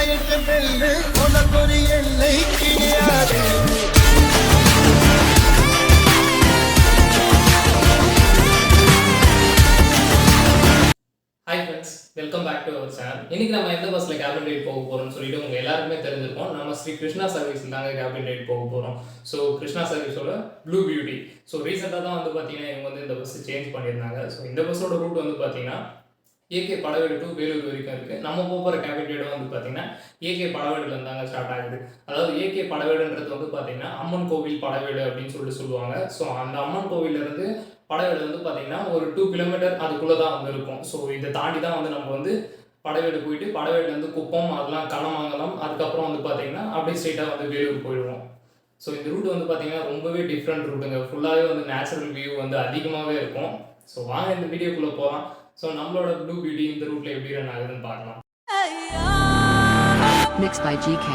இமயத்து வெல்லு உனக்கொரு எல்லை கிடையாது. Hi friends, welcome back to our channel. இன்னைக்கு நம்ம எந்த பஸ்ஸில் கேபின் ரைட் போக போகிறோம்னு சொல்லிட்டு உங்கள் எல்லாருக்குமே தெரிஞ்சிருக்கோம். நம்ம ஸ்ரீ கிருஷ்ணா சர்வீஸில் தாங்க கேபின் ரைட் போக போகிறோம். ஸோ கிருஷ்ணா சர்வீஸோட ப்ளூ பியூட்டி. ஸோ ரீசெண்டாக தான் வந்து பார்த்தீங்கன்னா இவங்க வந்து இந்த பஸ் சேஞ்ச் பண்ணியிருந்தாங்க. ஸோ இந்த பஸ்ஸோட ரூட் வந்து பார்த்தீங்கன்னா ஏகே படவேடு டு வேலூர் வரைக்கும் இருக்குது. நம்ம போகிற கேபின் ரைடும் வந்து பார்த்தீங்கன்னா ஏகே படவேடுலேருந்து தாங்க ஸ்டார்ட் ஆகுது. அதாவது ஏகே படவேடுன்றது வந்து பார்த்தீங்கன்னா அம்மன் கோவில் படவேடு அப்படின்னு சொல்லுவாங்க. ஸோ அந்த அம்மன் கோவிலேருந்து படவேடு வந்து பார்த்தீங்கன்னா ஒரு 2 கிலோமீட்டர் அதுக்குள்ளே தான் வந்து இருக்கும். ஸோ இதை தாண்டி தான் வந்து நம்ம வந்து படவேடு போயிட்டு படவேடுலேருந்து குப்பம் அதெல்லாம் கனமங்கலம் அதுக்கப்புறம் வந்து பார்த்தீங்கன்னா அப்படியே ஸ்ட்ரெயிட்டாக வந்து வேலூர் போயிடுவோம். ஸோ இந்த ரூட் வந்து பார்த்தீங்கன்னா ரொம்பவே டிஃப்ரெண்ட் ரூட்டுங்க. ஃபுல்லாகவே வந்து நேச்சுரல் வியூ வந்து அதிகமாகவே இருக்கும். ஸோ வாங்க இந்த வீடியோக்குள்ளே போகலாம். ஸோ நம்மளோட ப்ளூ பியூட்டி இந்த ரூட்டில் எப்படி ரன் ஆகுதுன்னு பார்க்கலாம். Mixed by GK.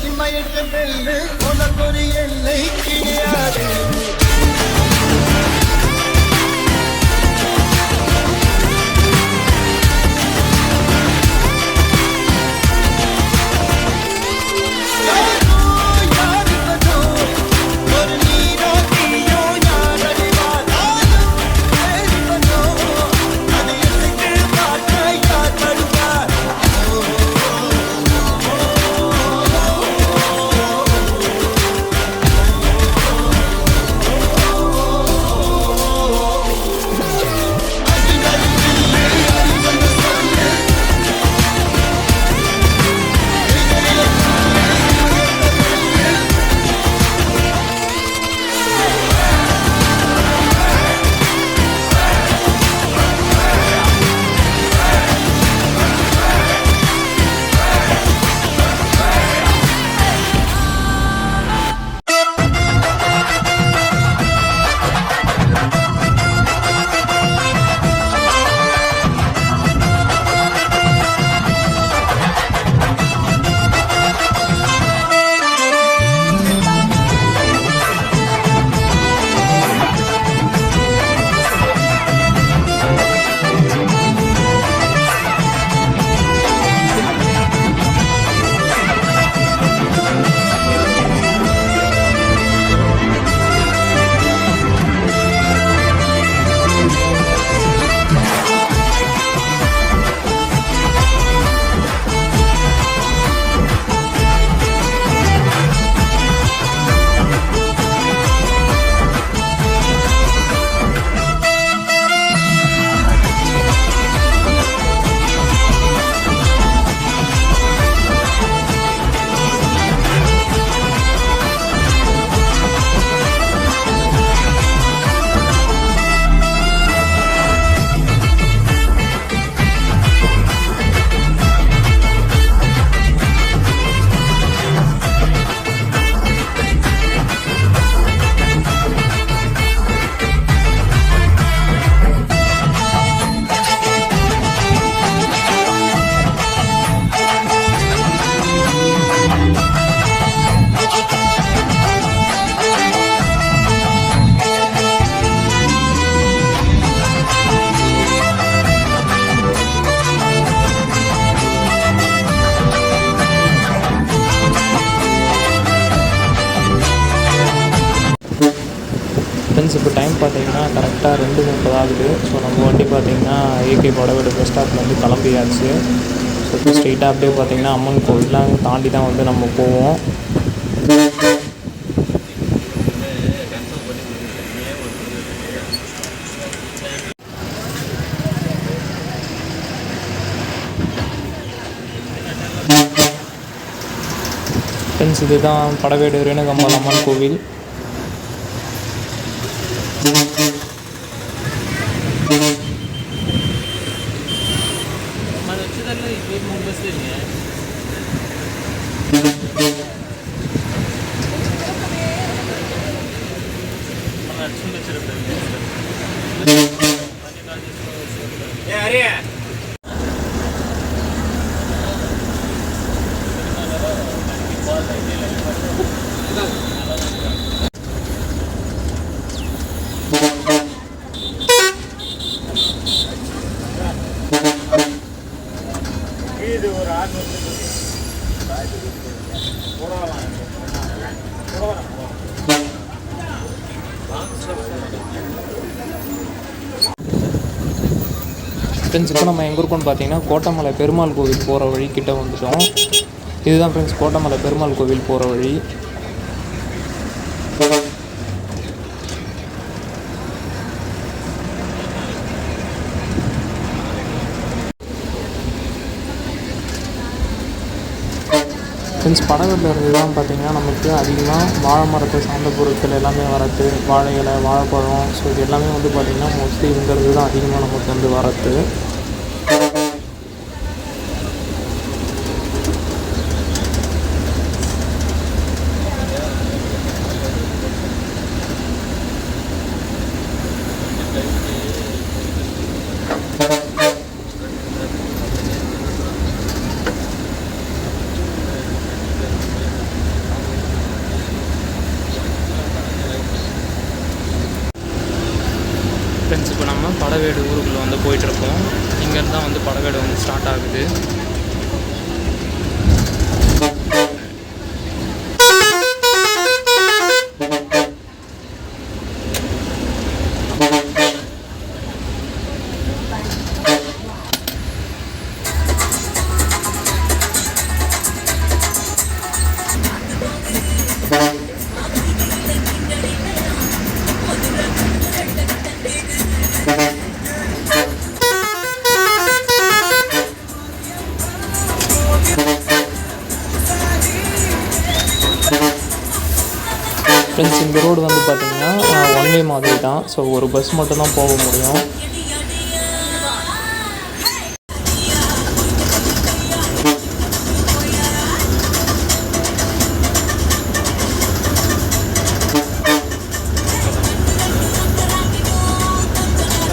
இமயத்து வெல்லு உனக்கொரு எல்லை கிடையாது. ஃப்ரெண்ட்ஸ், இப்போ டைம் பார்த்தீங்கன்னா கரெக்டாக 2:30 ஆகுது. ஸோ நம்ம வண்டி பார்த்தீங்கன்னா ஏகே படவேடு பஸ் ஸ்டாப்லேருந்து கிளம்பியாச்சு. ஸோ இப்போ ஸ்ட்ரெயிட்டாக அப்படியே பார்த்தீங்கன்னா அம்மன் கோவில்லாம் தாண்டி தான் வந்து நம்ம போவோம். ஃப்ரெண்ட்ஸ் இதுதான் படவேடு ரேணுகாம்பாள் அம்மன் கோவில். ஃப்ரெண்ட்ஸ் இப்போ நம்ம எங்கே இருக்கோம்னு பார்த்தீங்கன்னா கோட்டமலை பெருமாள் கோவில் போகிற வழி கிட்ட வந்துட்டோம். இதுதான் ஃப்ரெண்ட்ஸ் கோட்டமலை பெருமாள் கோவில் போகிற வழி. ஃப்ரெண்ட்ஸ் படகுல இருந்து தான் பார்த்திங்கன்னா நமக்கு அதிகமாக வாழை மரத்தை சார்ந்த பொருட்கள் எல்லாமே வரது, வாழை இலை, வாழைப்பழம், ஸோ இது எல்லாமே வந்து பார்த்திங்கன்னா மோஸ்ட்லி இங்கிறது தான் அதிகமாக நமக்கு வந்து வரது. ஃப்ரெண்ட்ஸ் இப்போ நம்ம படவேடு ஊருக்குள்ளே வந்து போயிட்டுருக்கோம். இங்கேருந்து தான் வந்து படவேடு வந்து ஸ்டார்ட் ஆகுது. ஃப்ரெண்ட்ஸ் இந்த ரோடு வந்து பார்த்திங்கன்னா ஒன் வே மாதிரி தான். ஸோ ஒரு பஸ் மட்டும் தான் போக முடியும்.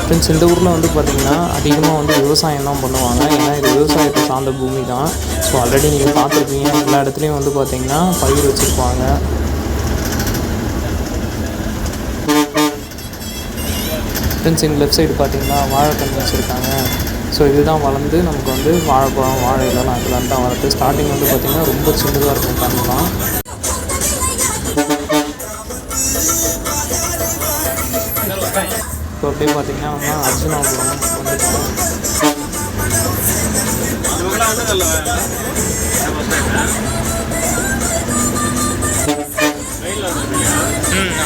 ஃப்ரெண்ட்ஸ் இந்த ஊரில் வந்து பார்த்திங்கன்னா அதிகமாக வந்து விவசாயம் தான் பண்ணுவாங்க. ஏன்னா இது விவசாயத்தை சார்ந்த பூமி தான். ஸோ ஆல்ரெடி நீங்கள் பார்த்துருப்பீங்க, எல்லா இடத்துலையும் வந்து பார்த்திங்கன்னா பயிர் வச்சுருப்பாங்க. ஃப்ரெண்ட்ஸ் எங்கள் லெஃப்ட் சைடு பார்த்திங்கன்னா வாழைக்கன்று வச்சுருக்காங்க. ஸோ இதுதான் வளர்ந்து நமக்கு வந்து வாழைப்பழம், வாழை இதெல்லாம் இதெல்லாம் தான் வரது. ஸ்டார்டிங் வந்து பார்த்திங்கன்னா ரொம்ப சின்னதாக இருக்கும் கன்றுலாம். ஸோ அப்படியே பார்த்திங்கன்னா நம்ம அர்ஜுனாபுரம் வந்துட்டோம்.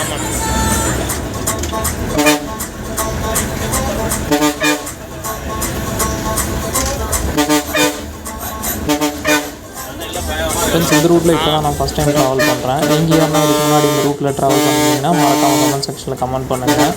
ஆமாம். ஃப்ரெண்ட்ஸ் இந்த ரூட்டில் இப்போ தான் நான் ஃபஸ்ட் டைம் ட்ராவல் பண்ணுறேன். நீங்கள் யாருன்னா இதுக்கு முன்னாடி இந்த ரூட்டில் ட்ராவல் பண்ணிங்கன்னா மறக்காம கமெண்ட் செக்ஷனில் கமெண்ட் பண்ணுங்கள்.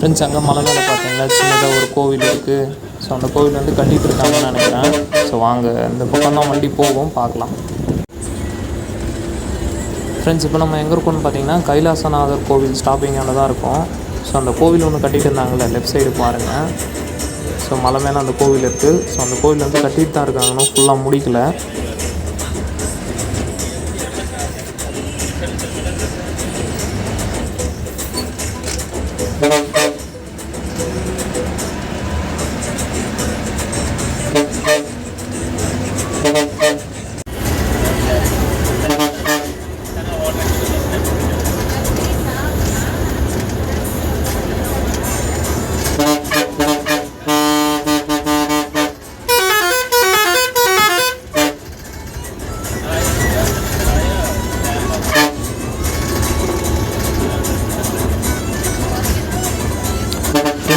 ஃப்ரெண்ட்ஸ் அங்கே மலை மேலே பார்த்தீங்கன்னா சின்னதாக ஒரு கோவில் இருக்குது. ஸோ அந்த கோவில் வந்து கட்டிகிட்டு இருக்காங்கன்னு நினைக்கிறேன். ஸோ வாங்க இந்த பக்கம் தான் வண்டி போகும், பார்க்கலாம். ஃப்ரெண்ட்ஸ் இப்போ நம்ம எங்கே இருக்கோம்னு பார்த்தீங்கன்னா கைலாசநாதர் கோவில் ஸ்டாப்பிங்கான தான் இருக்கும். ஸோ அந்த கோவில் ஒன்று கட்டிகிட்டு இருந்தாங்களே லெஃப்ட் சைடு பாருங்கள். ஸோ மலை மேலே அந்த கோவில் இருக்குது. ஸோ அந்த கோவில் வந்து கட்டிகிட்டு தான் இருக்காங்க, இன்னும் ஃபுல்லாக முடிக்கல.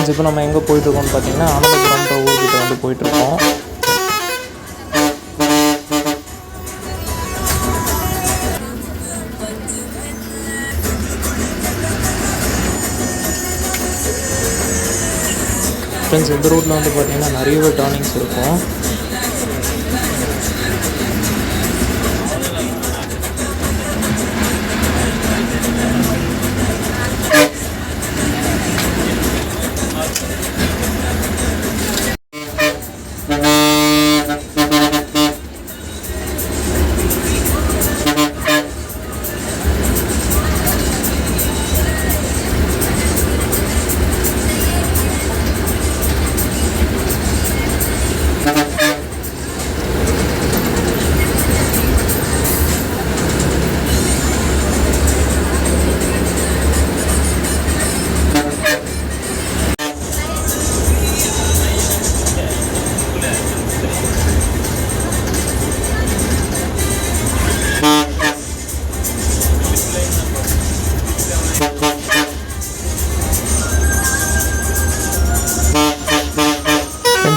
ஃப்ரெண்ட்ஸ் இப்போ நம்ம எங்கே போயிட்டுருக்கோம்னு பார்த்தீங்கன்னா அனந்தபுரம்ன்ற ஊர்கிட்ட வந்து போயிட்டுருக்கோம். ஃப்ரெண்ட்ஸ் இந்த ரோட்டில் வந்து பார்த்திங்கன்னா நிறையவே டர்னிங்ஸ் இருக்கும்.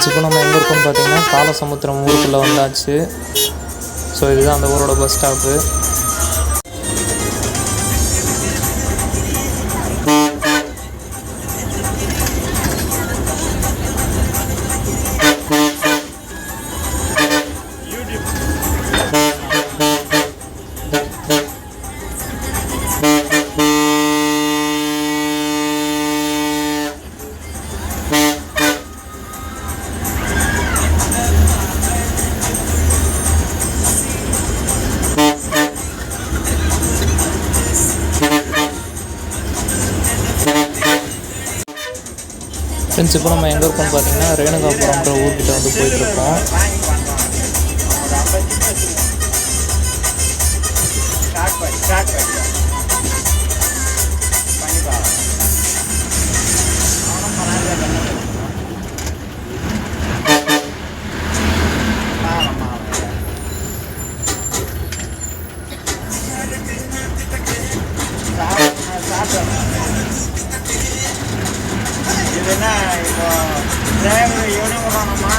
இப்போ நம்ம எங்கே இருக்கோம்னு பார்த்தீங்கன்னா காலசமுத்திரம் ஊருக்குள்ளே வந்தாச்சு. ஸோ இதுதான் அந்த ஊரோட பஸ் ஸ்டாப்பு. ஃப்ரெண்ட்ஸ் இப்போ நம்ம எங்கே இருக்கோம்னு பார்த்தீங்கன்னா ரேணுகாபுரம்ன்ற ஊர்கிட்ட வந்து போயிட்டுருக்கோம். இதுனா இப்போ டிரைவர் இவனே விடணுமா?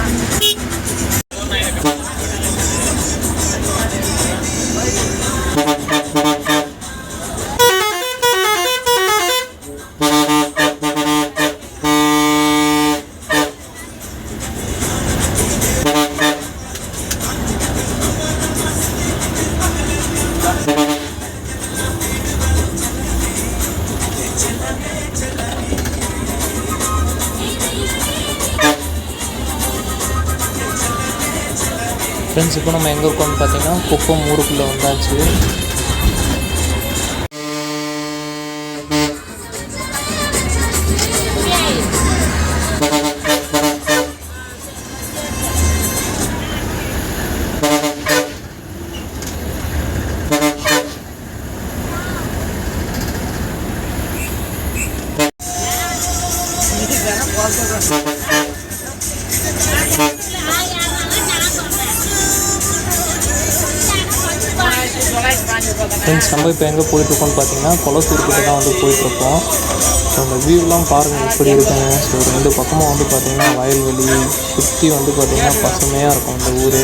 ஃப்ரெண்ட்ஸ் இப்போ நம்ம எங்கே இருக்கோம்னு பார்த்தீங்கன்னா குப்பம் ஊருக்குள்ளே வந்தாச்சு. ஃப்ரெண்ட்ஸ் நம்ம இப்போ எங்கே போயிட்டுருக்கோம்னு பார்த்தீங்கன்னா கொளத்தூர்கிட்ட தான் வந்து போயிட்டுருக்கோம். ஸோ அந்த வியூலாம் பாருங்கள் எப்படி இருக்குங்க. ஸோ ரெண்டு பக்கமும் வந்து பார்த்திங்கன்னா வயல்வெளி சுற்றி வந்து பார்த்திங்கன்னா பசுமையாக இருக்கும் இந்த ஊர்.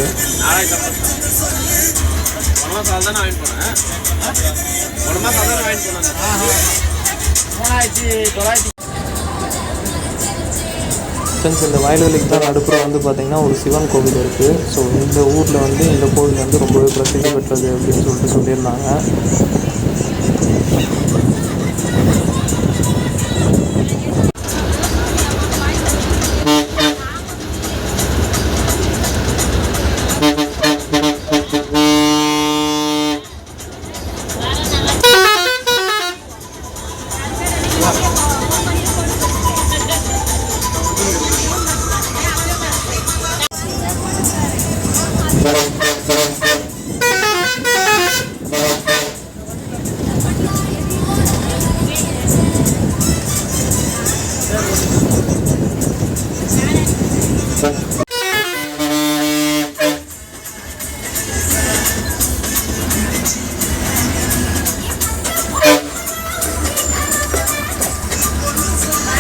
ஃப்ரெண்ட்ஸ் இந்த வயல்வெளிக்கு தான் நடுப்புற வந்து பார்த்திங்கன்னா ஒரு சிவன் கோவில் இருக்குது. ஸோ இந்த ஊரில் வந்து இந்த கோவில் வந்து ரொம்பவே பிரசித்தி பெற்றது அப்படின்னு சொல்லிட்டு சொல்லியிருந்தாங்க.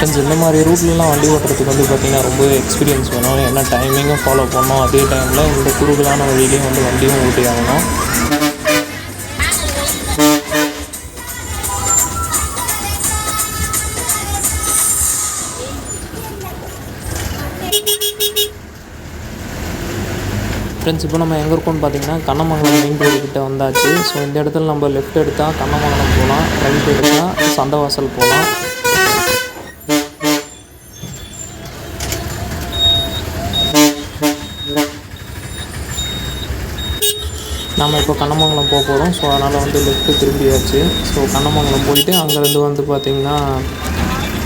ஃப்ரெண்ட்ஸ் இந்த மாதிரி ரூட்லலாம் வண்டி ஓட்டுறதுக்கு வந்து பார்த்திங்கன்னா ரொம்ப எக்ஸ்பீரியன்ஸ் வேணும். ஏன்னா டைமிங்கும் ஃபாலோ பண்ணணும், அதே டைமில் இந்த குறுகலான வழியிலையும் வந்து வண்டியும் ஓட்டி ஆகணும். ஃப்ரெண்ட்ஸ் இப்போ நம்ம எங்கே இருக்கோம்னு பார்த்தீங்கன்னா கண்ணமங்கலம் மெயின் ரோடு கிட்ட வந்தாச்சு. ஸோ இந்த இடத்துல நம்ம லெஃப்ட் எடுத்தால் கண்ணமங்கலம் போகலாம், ரைட் எடுத்தால் சந்தவாசல் போகலாம். நம்ம இப்போ கண்ணமங்கலம் போக போகிறோம். ஸோ அதனால் வந்து லெஃப்ட்டு திரும்பியாச்சு. ஸோ கண்ணமங்கலம் போயிட்டு அங்கேருந்து வந்து பார்த்திங்கன்னா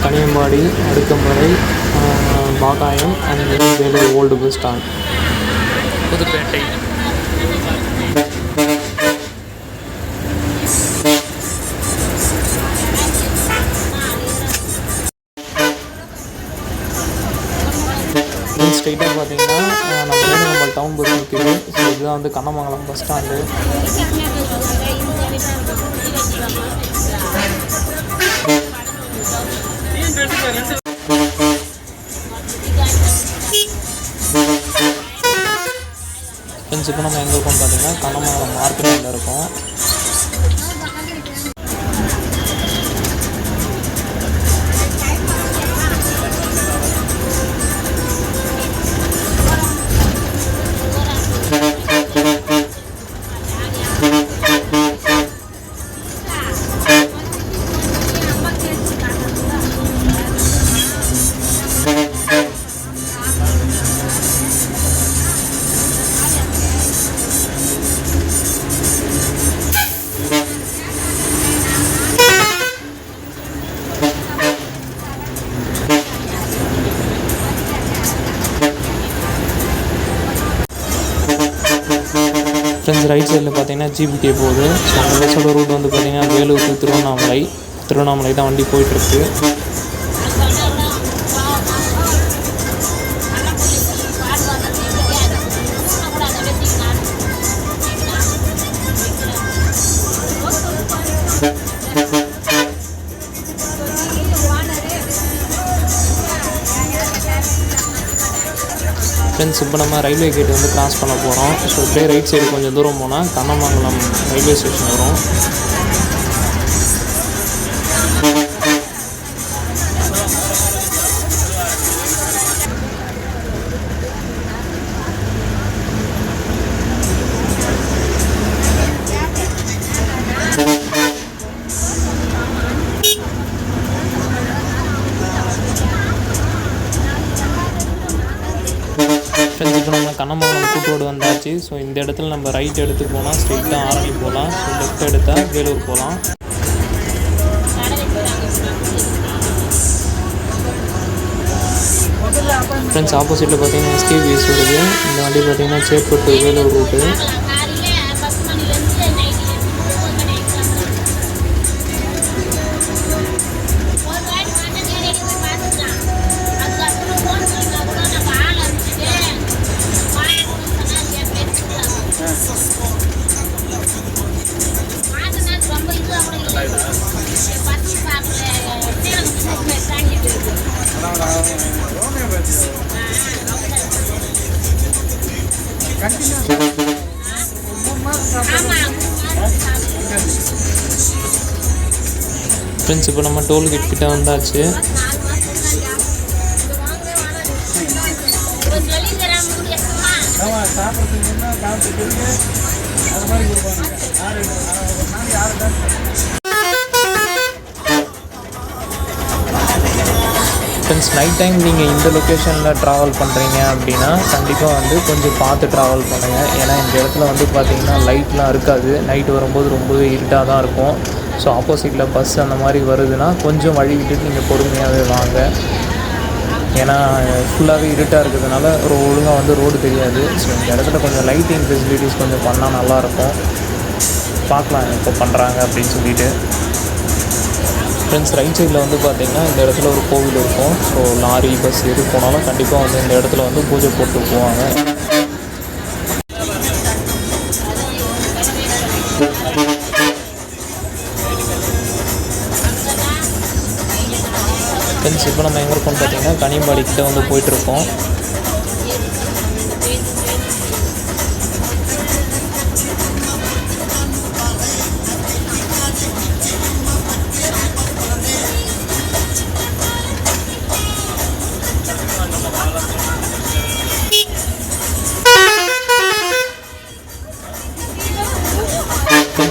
Kaniyambadi, Adukkamparai, Bagayam and Vellore old bus stand, Puduppettai. ஸ்ட்ரெயிட்டாக பார்த்தீங்கன்னா நம்ம வேணுகோபால் டவுன் பஸ் நிற்குது. ஸோ இதுதான் வந்து கண்ணமங்கலம் பஸ் ஸ்டாண்டு. ஃப்ரெண்ட்ஸ் இப்போ நம்ம எங்கே இருக்கோம்னு பார்த்தீங்கன்னா கண்ணமங்கலம் மார்க்கெட்டில் இருக்கோம். ஃப்ரெண்ட்ஸ் ரைட் சைடில் பார்த்தீங்கன்னா ஜிபிகே போகுது. ஸோ அந்த பஸ்ஸோட ரூட் வந்து பார்த்திங்கன்னா வேலூர் டு திருவண்ணாமலை தான் வண்டி போயிட்டுருக்கு. ஃப்ரெண்ட்ஸ் இப்போ நம்ம ரயில்வே கேட் வந்து கிராஸ் பண்ண போகிறோம். ஸோ இப்படியே ரைட் சைடு கொஞ்சம் தூரம் போனால் கண்ணமங்கலம் ரயில்வே ஸ்டேஷன் வரும். ஃப்ரெண்ட்ஸ் இப்போ நம்ம கண்ணமங்கலம் கூட்டோடு வந்தாச்சு. ஸோ இந்த இடத்துல நம்ம ரைட் எடுத்து போனால் ஸ்ட்ரெயிட்டாக ஆரணி போகலாம். ஸோ லெஃப்ட் எடுத்தால் வேலூர் போகலாம். ஃப்ரெண்ட்ஸ் ஆப்போசிட்டில் பார்த்தீங்கன்னா எஸ்கேபிஎஸ் வருது. இந்த வண்டி பார்த்தீங்கன்னா சேப்பட்டு வேலூர் ரூட்டு. ஃப்ரெண்ட்ஸ் இப்போ நம்ம டோல்கேட் கிட்ட வந்தாச்சு. ஃப்ரெண்ட்ஸ் நைட் டைம் நீங்கள் இந்த லொக்கேஷனில் ட்ராவல் பண்ணுறீங்க அப்படின்னா கண்டிப்பாக வந்து கொஞ்சம் பார்த்து ட்ராவல் பண்ணுங்கள். ஏன்னா இந்த இடத்துல வந்து பார்த்திங்கன்னா லைட்லாம் இருக்காது. நைட்டு வரும்போது ரொம்பவே இருட்டாக தான் இருக்கும். ஸோ ஆப்போசிட்டில் பஸ் அந்த மாதிரி வருதுன்னா கொஞ்சம் வழி விட்டுட்டு நீங்கள் பொறுமையாகவே வாங்க. ஏன்னா ஃபுல்லாகவே இருட்டாக இருக்கிறதுனால ஒழுங்காக வந்து ரோடு தெரியாது. ஸோ இந்த இடத்துல கொஞ்சம் லைட்டிங் ஃபெசிலிட்டிஸ் கொஞ்சம் பண்ணால் நல்லாயிருக்கும். பார்க்கலாம் எப்போ பண்ணுறாங்க அப்படின்னு சொல்லிட்டு. ஃப்ரெண்ட்ஸ் ரைட் சைடில் வந்து பார்த்திங்கன்னா இந்த இடத்துல ஒரு கோவில் இருக்கும். ஸோ லாரி பஸ் எது போனாலும் கண்டிப்பாக வந்து இந்த இடத்துல வந்து பூஜை போட்டு போவாங்க. ஃப்ரெண்ட்ஸ் இப்போ நம்ம எங்கே இருக்கோம்னு பார்த்தீங்கன்னா கனிம்பாடிக்கிட்ட வந்து போயிட்டுருக்கோம்.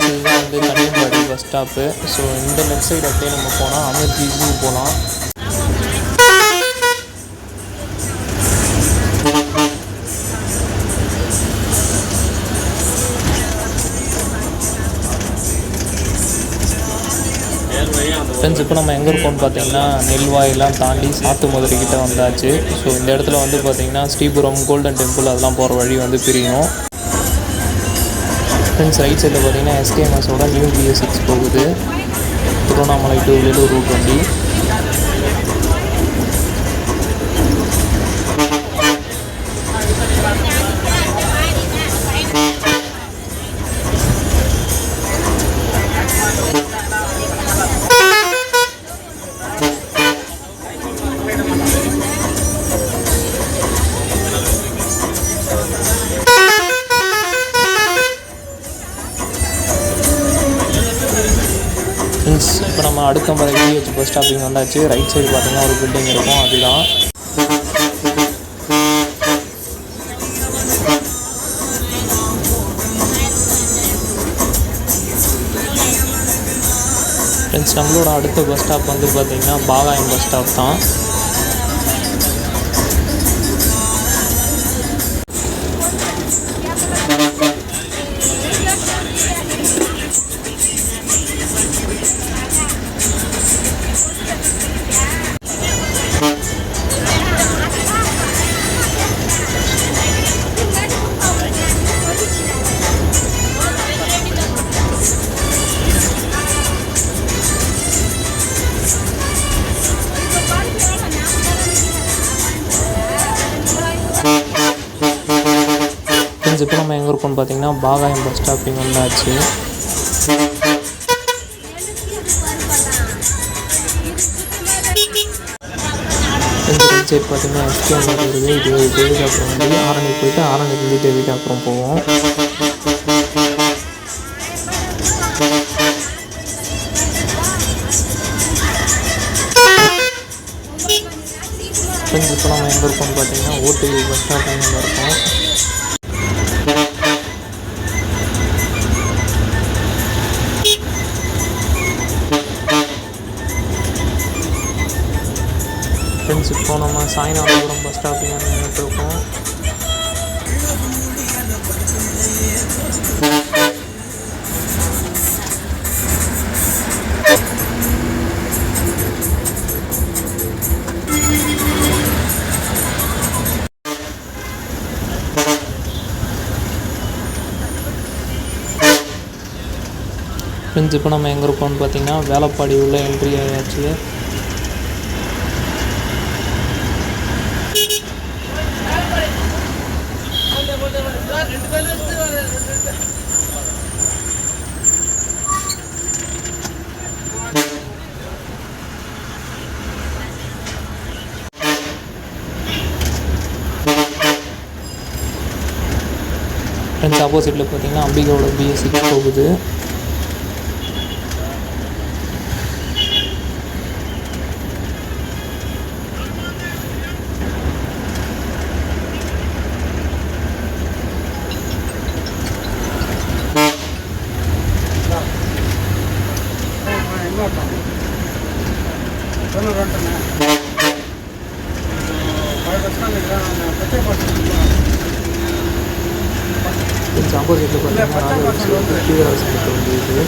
இதுதான் வந்து கனிம்பாடி பஸ் ஸ்டாப்பு. ஸோ இந்த லெஃப்ட் சைடு அப்படியே நம்ம போனால் அமிர்தி ஜூ போகலாம். ஃப்ரெண்ட்ஸ் இப்போ நம்ம எங்கே இருக்கோம்னு பார்த்தீங்கன்னா நெல்வாயெல்லாம் தாண்டி சாத்து மதுரைக்கிட்ட வந்தாச்சு. ஸோ இந்த இடத்துல வந்து பார்த்திங்கன்னா ஸ்ரீபுரம் கோல்டன் டெம்பிள் அதெல்லாம் போகிற வழி வந்து பிரியும். ஃப்ரெண்ட்ஸ் ரைட் சைடில் பார்த்தீங்கன்னா எஸ்கேஎம்எஸோட நியூ BS6 போகுது. திருவண்ணாமலை டு வேலூர் ரூட் வண்டி. ஃப்ரெண்ட்ஸ் இப்போ நம்ம அடுக்கம்பரை VH பஸ் ஸ்டாப்பிங் வந்தாச்சு. ரைட் சைடு பார்த்தீங்கன்னா ஒரு பில்டிங் இருக்கும், அதுதான். ஃப்ரெண்ட்ஸ் நம்மளோட அடுத்த பஸ் ஸ்டாப் வந்து பார்த்திங்கன்னா பாகாயம் பஸ் ஸ்டாப் தான். இப்போ நம்ம எங்கே இருக்கோம்னு பார்த்தீங்கன்னா பாகாயம் பஸ் ஸ்டாப்பிங் வந்தாச்சு. ரைட் சைட் பார்த்தீங்கன்னா எஸ்கேஎம் வருது. இது தேவிகாப்புறம் வந்து ஆரணி போயிட்டு ஆரணிலேருந்து தேவிகாப்புறம் போவோம். ஃப்ரெண்ட்ஸ் இப்போ நம்ம எங்கே இருக்கோம்னு பார்த்தீங்கன்னா ஓட்டேரி பஸ் ஸ்டாப்பிங் வந்து இருக்கோம். ஃப்ரெண்ட்ஸ் இப்போ நம்ம சாய்நாதபுரம் பஸ் ஸ்டாப்பிங் நின்றுட்டுருக்கோம். ஃப்ரெண்ட்ஸ் இப்போ நம்ம எங்கே இருக்கோம்னு பார்த்தீங்கன்னா வேலப்பாடி உள்ள என்ட்ரி ஆயாச்சு. ஃப்ரெண்ட்ஸ் ஆப்போசிட்டில் பார்த்தீங்கன்னா அம்பிகாவோட BS6 போகுது. ஆப்போசிட்டில் பார்த்தீங்கன்னா கீழரசு வந்து இது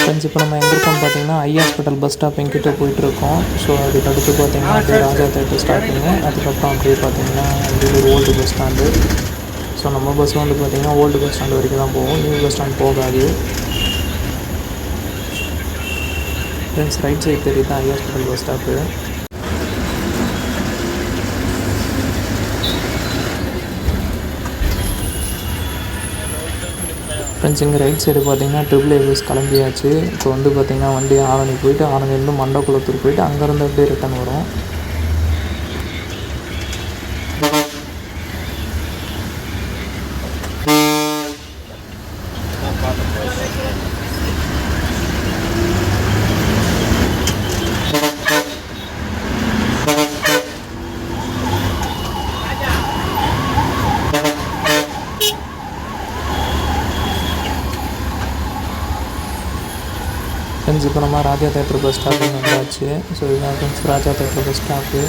ஃப்ரெண்ட்ஸ் இப்போ நம்ம எங்கே இருக்கோம்னு பார்த்தீங்கன்னா ஐ ஹாஸ்பிட்டல் பஸ் ஸ்டாப்பிங் கிட்டே போயிட்டுருக்கோம். ஸோ அதுக்கு அடுத்து பார்த்தீங்கன்னா அப்படியே ராஜா தேட்டர் ஸ்டாப்பிங்கு, அதுக்கப்புறம் அப்படியே பார்த்தீங்கன்னா Vellore old bus stand. So நம்ம பஸ் வந்து பார்த்திங்கன்னா ஓல்டு பஸ் ஸ்டாண்டு வரைக்கும் தான் போகும், நியூ பஸ் ஸ்டாண்ட் போகாது. ஃப்ரெண்ட்ஸ் ரைட் சைட் தெரியுது தான் ஐ ஹாஸ்பிட்டல் பஸ் ஸ்டாப்பு. ஃப்ரெண்ட்ஸ் இங்கே ரைட் சைடு பார்த்தீங்கன்னா ட்ரிபிள் ஏவிஎஸ் கிளம்பியாச்சு. இப்போ வந்து பார்த்திங்கன்னா வண்டி ஆரணி போயிட்டு ஆரணிலேருந்து மண்டக்குளத்தூர் போயிட்டு அங்கேருந்து அப்படியே ரிட்டன் வரும். ஃப்ரெண்ட்ஸ் இப்போ நம்ம ராஜா தேட்டர் பஸ் ஸ்டாப்பிங் வந்தாச்சு. ஸோ இதுதான் ஃப்ரெண்ட்ஸ் ராஜா தேட்டர் பஸ் ஸ்டாப்பு.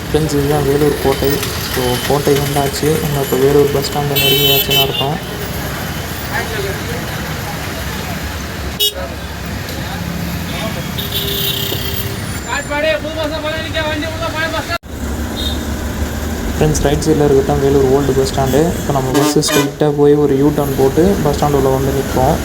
ஃப்ரெண்ட்ஸ் இதுதான் வேலூர் கோட்டை. ஸோ கோட்டை வந்தாச்சு. நம்ம இப்போ வேலூர் பஸ் ஸ்டாண்டை நெருங்கியாச்சுன்னு அர்த்தம். ஃப்ரெண்ட்ஸ் ரைட் சைடில் இருக்கிறது தான் வேலூர் ஓல்டு பஸ் ஸ்டாண்டு. இப்போ நம்ம பஸ்ஸு ஸ்ட்ரைட்டாக போய் ஒரு யூ டர்ன் போட்டு பஸ் ஸ்டாண்டு உள்ள வந்து நிற்போம்.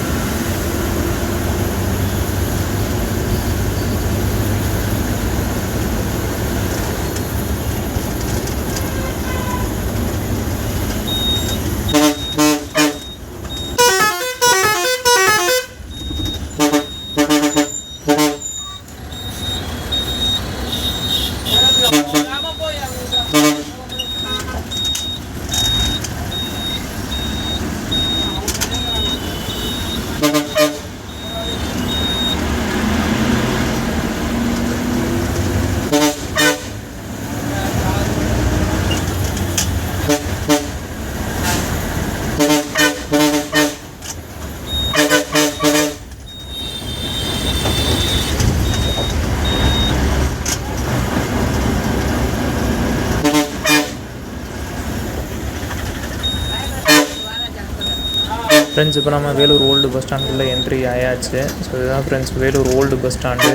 ஃப்ரெண்ட்ஸ் இப்போ நம்ம வேலூர் ஓல்டு பஸ் ஸ்டாண்டுக்குள்ளே என்ட்ரி ஆயாச்சு. ஸோ இதுதான் friends Vellore old bus stand.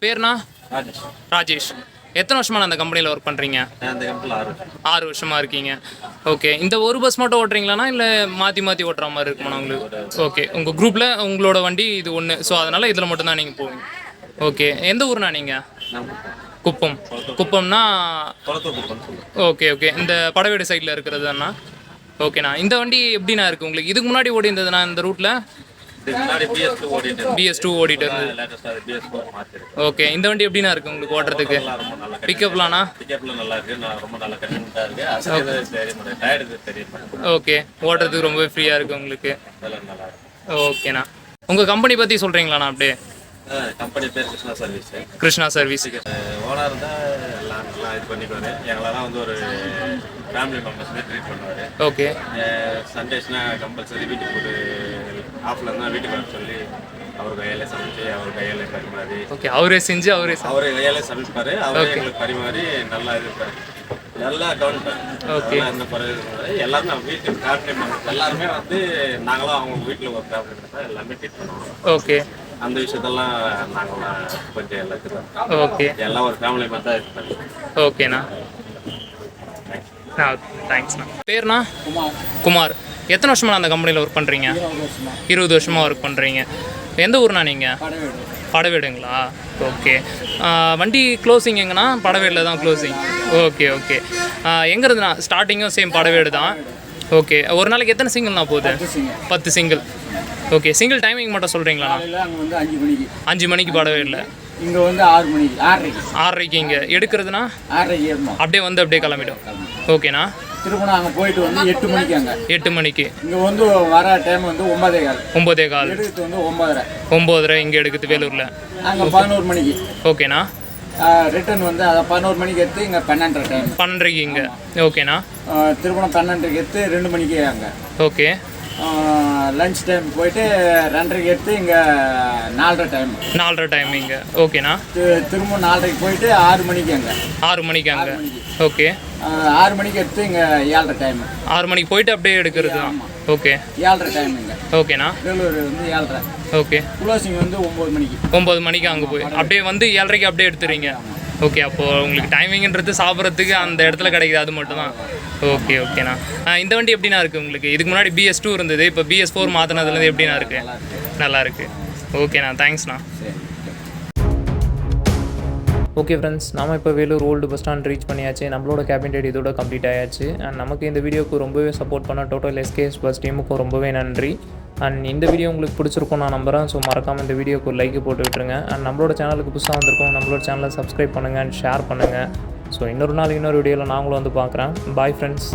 பேர்னா ராஜேஷ். எத்தனை வருஷமா அந்த கம்பெனியில் ஒர்க் பண்ணுறீங்க? 6 வருஷமாக இருக்கீங்க. ஓகே, இந்த ஒரு பஸ் மட்டும் ஓட்டுறீங்களாண்ணா இல்லை மாற்றி மாற்றி ஓட்டுற மாதிரி இருக்குமாண்ணா உங்களுக்கு? ஓகே, உங்கள் குரூப்பில் உங்களோட வண்டி இது ஒன்று, ஸோ அதனால் இதில் மட்டும்தான் நீங்கள் போவீங்க. ஓகே, எந்த ஊர்ண்ணா நீங்கள்? குப்பம். குப்பம்னா ஓகே ஓகே, இந்த படவேடு சைடில் இருக்கிறது தானா? ஓகேண்ணா, இந்த வண்டி எப்படிண்ணா இருக்குது உங்களுக்கு? இதுக்கு முன்னாடி ஓடி இருந்ததுண்ணா இந்த ரூட்டில்? BS2 ஓடிட்டு இருந்தது. ஓகே, இந்த வண்டி எப்படிண்ணா இருக்குது உங்களுக்கு ஓட்டுறதுக்கு? பிக்கப்லாண்ணா? ஓகே, ஓட்டுறதுக்கு ரொம்பவே ஃப்ரீயாக இருக்குது உங்களுக்கு. ஓகேண்ணா, உங்கள் கம்பெனி பற்றி சொல்கிறீங்களாண்ணா அப்படியே? கம்பெனி பேர் Krishna service. Krishna service. Owner தான் எல்லாம் நல்லா இது பண்ணிக்குவார். எங்களெல்லாம் வந்து ஒரு ஃபேமிலி மெம்பர்ஸ் ட்ரீட் பண்ணுவார். ஓகே, சண்டேஸ்னா கம்பல்சரி வீட்டுக்கு ஒரு ஆஃப்ல இருந்தால் வீட்டுக்கு வர சொல்லி அவர் கையாலே சமைச்சு அவர் கையாலே பரிமாறி. ஓகே, அவரே செஞ்சு அவரே கையாலே சமைப்பார். அவரே எங்களுக்கு பரிமாறி நல்லா இது நல்லா கவனிப்பார். ஓகே, அந்த எல்லாருமே வீட்டுக்கு ஃபேமிலி மெம்பர்ஸ் எல்லாருமே வந்து நாங்களும் அவங்க வீட்டில் ஒரு ஃபேமிலி மெம்பர்ஸ் எல்லாமே ட்ரீட் பண்ணுவோம். ஓகே, அந்த விஷயத்தெல்லாம் நாங்கள் கொஞ்சம் எல்லாத்துக்கும் ஓகே எல்லாம் ஒரு ஃபேமிலி மாதிரி தான் இது பண்ணி. ஓகேண்ணா, தேங்க்ஸ்ண்ணா. பேர்ண்ணா? குமார். எத்தனை வருஷமா அந்த கம்பெனியில் ஒர்க் பண்ணுறீங்க? 20 வருஷமாக ஒர்க் பண்ணுறீங்க. எந்த ஊர்ண்ணா நீங்கள்? படவேடுங்களா? ஓகே, வண்டி க்ளோசிங் எங்கன்னா? படவேடில் தான் க்ளோசிங். ஓகே ஓகே, எங்கே இருந்துண்ணா? ஸ்டார்டிங்கும் சேம் படவேடு தான். ஓகே, ஒரு நாளைக்கு எத்தனை சிங்கிள்ண்ணா போகுது? 10 சிங்கிள். ஓகே, சிங்கிள் டைமிங் மட்டும் சொல்கிறீங்களா? அங்கே வந்து 5 மணிக்கு படவேடில், இங்கே வந்து 6 மணிக்கு 6:30 இங்கே எடுக்கிறதுனா 6:30 அப்படியே வந்து அப்படியே கிளம்பிடும். ஓகேண்ணா, திரும்ப அங்கே போயிட்டு வந்து 8 மணிக்கு அங்கே 8 மணிக்கு இங்கே வந்து வர டைம் வந்து 9:15 9:15 எடுக்கிறது வந்து 9:30 9:30 இங்கே எடுக்குது வேலூரில். அங்கே 11 மணிக்கு. ஓகேண்ணா, ரிட்டர்ன் வந்து அதை 11 மணிக்கு எடுத்து இங்கே 12:30 டைம் 12:30 இங்கே. ஓகேண்ணா, திரும்ப 12:30 எடுத்து 2 மணிக்கு அங்கே. ஓகே, லஞ்ச் டைம் போயிட்டு 2:30 எடுத்து இங்கே 4:30 டைம் 4:30 டைம் இங்கே. ஓகேண்ணா, திரும்ப 4:30 போயிட்டு 6 மணிக்கு அங்கே 6 மணிக்கு அங்கே. ஓகே, 6 மணிக்கு எடுத்து இங்கே 7:30 டைம் 6 மணிக்கு போயிட்டு அப்படியே எடுக்கிறது தான். ஓகே, 7:30 டைம் இங்கே. ஓகேண்ணா, வேலூர் வந்து 7:30. ஓகே, க்ளோசிங் வந்து 9 மணிக்கு. 9 மணிக்கு அங்கே போய் அப்படியே வந்து 7:30க்கு அப்படியே எடுத்துறீங்க. ஓகே, அப்போது உங்களுக்கு டைமிங்கிறது சாப்பிட்றதுக்கு அந்த இடத்துல கிடைக்குது, அது மட்டும் தான். ஓகே ஓகேண்ணா, இந்த வண்டி எப்படிண்ணா இருக்குது உங்களுக்கு? இதுக்கு முன்னாடி BS2 இருந்தது, இப்போ BS4 மாற்றினதுலேருந்து எப்படிண்ணா இருக்குது? நல்லா இருக்குது. ஓகேண்ணா, தேங்க்ஸ்ண்ணா. சரி. ஓகே ஃப்ரெண்ட்ஸ், நாம் இப்போ Vellore old bus stand reach பண்ணியாச்சு. நம்மளோட கேபின் ரைட் இதோட கம்ப்ளீட் ஆயாச்சு. அண்ட் நமக்கு இந்த வீடியோக்கு ரொம்பவே சப்போர்ட் பண்ண டோட்டல் எஸ்கேஎஸ் பஸ் டீமுக்கும் ரொம்பவே நன்றி. அண்ட் இந்த வீடியோ உங்களுக்கு பிடிச்சிருக்கும் நான் நம்புகிறேன். ஸோ மறக்காமல் இந்த வீடியோக்கு ஒரு லைக் போட்டு விட்டுருங்க. அண்ட் நம்மளோட சேனலுக்கு புதுசாக வந்திருக்கோம், நம்மளோட சேனலை சப்ஸ்கிரைப் பண்ணுங்கள் அண்ட் ஷேர் பண்ணுங்கள். ஸோ இன்னொரு நாள் இன்னொரு வீடியோவில் நாங்களும் வந்து பார்க்குறேன். Bye friends.